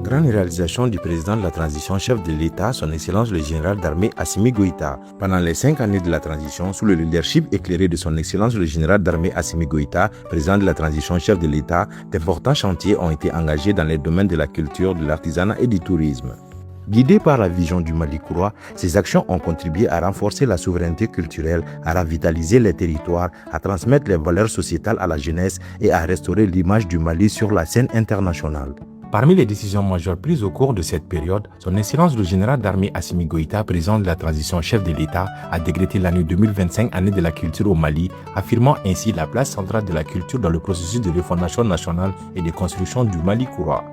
Grande réalisation du président de la transition, chef de l'État, son Excellence le général d'armée Assimi Goïta. Pendant les 5 années de la transition, sous le leadership éclairé de son Excellence le général d'armée Assimi Goïta, président de la transition, chef de l'État, d'importants chantiers ont été engagés dans les domaines de la culture, de l'artisanat et du tourisme. Guidés par la vision du Mali Kouroua, ces actions ont contribué à renforcer la souveraineté culturelle, à revitaliser les territoires, à transmettre les valeurs sociétales à la jeunesse et à restaurer l'image du Mali sur la scène internationale. Parmi les décisions majeures prises au cours de cette période, son Excellence le général d'armée Assimi Goïta, président de la transition chef de l'État, a décrété l'année 2025 année de la culture au Mali, affirmant ainsi la place centrale de la culture dans le processus de refondation nationale et de construction du Mali Kouroua.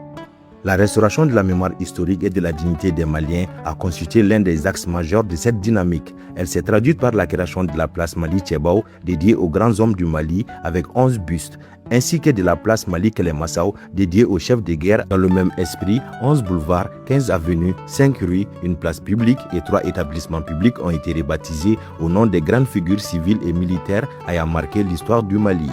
La restauration de la mémoire historique et de la dignité des Maliens a constitué l'un des axes majeurs de cette dynamique. Elle s'est traduite par la création de la place Mali Tchebao, dédiée aux grands hommes du Mali, avec 11 bustes, ainsi que de la place Mali Kelemassao, dédiée aux chefs de guerre. Dans le même esprit, 11 boulevards, 15 avenues, 5 rues, une place publique et 3 établissements publics ont été rebaptisés au nom des grandes figures civiles et militaires ayant marqué l'histoire du Mali.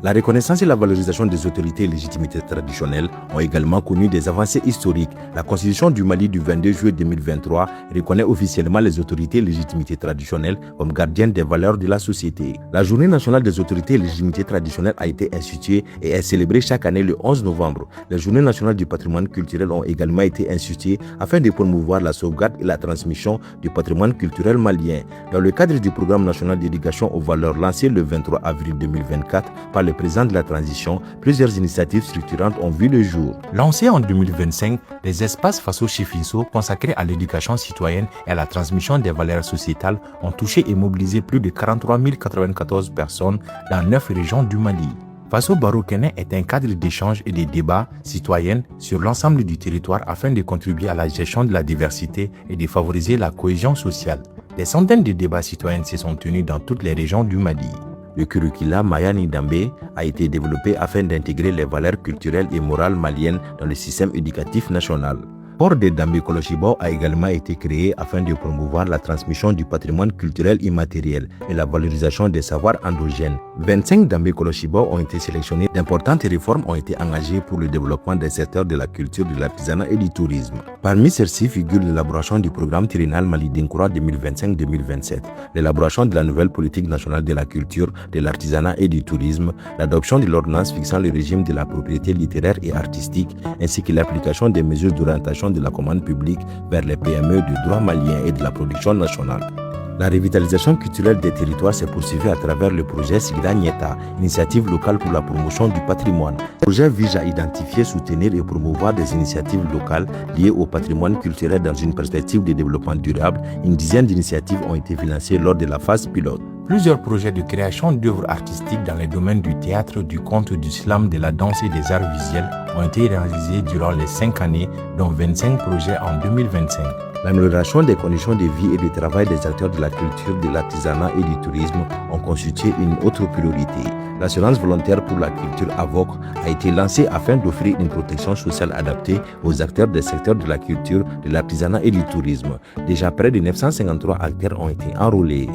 La reconnaissance et la valorisation des autorités et légitimités traditionnelles ont également connu des avancées historiques. La Constitution du Mali du 22 juillet 2023 reconnaît officiellement les autorités et légitimités traditionnelles comme gardiennes des valeurs de la société. La Journée nationale des autorités et légitimités traditionnelles a été instituée et est célébrée chaque année le 11 novembre. Les Journées nationales du patrimoine culturel ont également été instituées afin de promouvoir la sauvegarde et la transmission du patrimoine culturel malien. Dans le cadre du programme national d'éducation aux valeurs lancé le 23 avril 2024 par le président de la transition, plusieurs initiatives structurantes ont vu le jour. Lancés en 2025, les espaces Faso Chifinso consacrés à l'éducation citoyenne et à la transmission des valeurs sociétales ont touché et mobilisé plus de 43 094 personnes dans 9 régions du Mali. Faso Barokene est un cadre d'échange et de débats citoyens sur l'ensemble du territoire afin de contribuer à la gestion de la diversité et de favoriser la cohésion sociale. Des centaines de débats citoyens se sont tenus dans toutes les régions du Mali. Le curricula Mayani Dambé a été développé afin d'intégrer les valeurs culturelles et morales maliennes dans le système éducatif national. Port de Dambé Koloshibo a également été créé afin de promouvoir la transmission du patrimoine culturel immatériel et la valorisation des savoirs endogènes. 25 Dambé Koloshibo ont été sélectionnés. D'importantes réformes ont été engagées pour le développement des secteurs de la culture, de l'artisanat et du tourisme. Parmi celles-ci figure l'élaboration du programme triennal Mali Dinkoura 2025-2027, l'élaboration de la nouvelle politique nationale de la culture, de l'artisanat et du tourisme, l'adoption de l'ordonnance fixant le régime de la propriété littéraire et artistique, ainsi que l'application des mesures d'orientation de la commande publique vers les PME du droit malien et de la production nationale. La revitalisation culturelle des territoires s'est poursuivie à travers le projet Sigda Nieta, initiative locale pour la promotion du patrimoine. Ce projet vise à identifier, soutenir et promouvoir des initiatives locales liées au patrimoine culturel dans une perspective de développement durable. Une dizaine d'initiatives ont été financées lors de la phase pilote. Plusieurs projets de création d'œuvres artistiques dans les domaines du théâtre, du conte, du slam, de la danse et des arts visuels ont été réalisés durant les 5 années, dont 25 projets en 2025. L'amélioration des conditions de vie et de travail des acteurs de la culture, de l'artisanat et du tourisme ont constitué une autre priorité. L'assurance volontaire pour la culture AVOC a été lancée afin d'offrir une protection sociale adaptée aux acteurs des secteurs de la culture, de l'artisanat et du tourisme. Déjà près de 953 acteurs ont été enrôlés.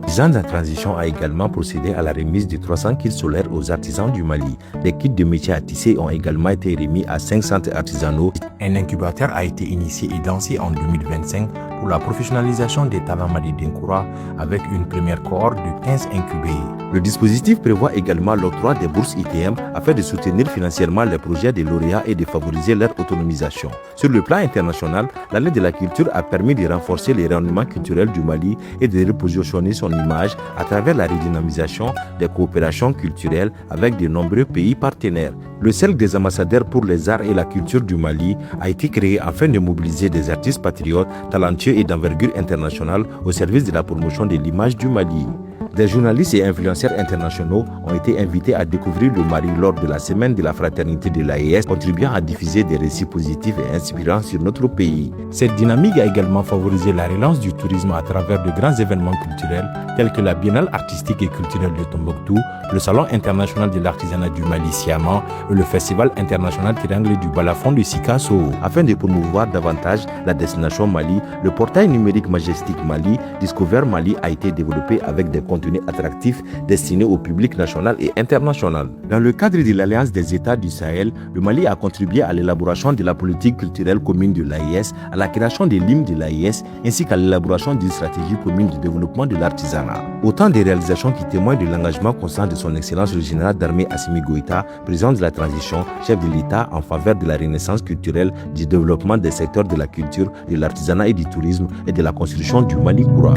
L'artisan de la transition a également procédé à la remise de 300 kits solaires aux artisans du Mali. Des kits de métiers à tisser ont également été remis à 5 centres artisanaux. Un incubateur a été initié et lancé en 2025 pour la professionnalisation des talents Mali Dinkoura avec une première cohorte de 15 incubés. Le dispositif prévoit également l'octroi des bourses ITM afin de soutenir financièrement les projets des lauréats et de favoriser leur autonomisation. Sur le plan international, l'année de la culture a permis de renforcer les rendements culturels du Mali et de repositionner son image à travers la redynamisation des coopérations culturelles avec de nombreux pays partenaires. Le Cercle des ambassadeurs pour les arts et la culture du Mali a été créé afin de mobiliser des artistes patriotes, talentueux et d'envergure internationale au service de la promotion de l'image du Mali. Des journalistes et influenceurs internationaux ont été invités à découvrir le Mali lors de la semaine de la fraternité de l'AES, contribuant à diffuser des récits positifs et inspirants sur notre pays. Cette dynamique a également favorisé la relance du tourisme à travers de grands événements culturels tels que la Biennale artistique et culturelle de Tombouctou, le Salon international de l'artisanat du Mali Siaman et le Festival international triangle du Balafon de Sikasso. Afin de promouvoir davantage la destination Mali, le portail numérique Majestic Mali, Discover Mali a été développé avec des contenus contenu attractif destiné au public national et international. Dans le cadre de l'Alliance des États du Sahel, le Mali a contribué à l'élaboration de la politique culturelle commune de l'AES, à la création de l'hymne de l'AES, ainsi qu'à l'élaboration d'une stratégie commune de développement de l'artisanat. Autant de réalisations qui témoignent de l'engagement constant de son Excellence le général d'armée Assimi Goïta, président de la transition, chef de l'État en faveur de la renaissance culturelle, du développement des secteurs de la culture, de l'artisanat et du tourisme et de la construction du Mali courant.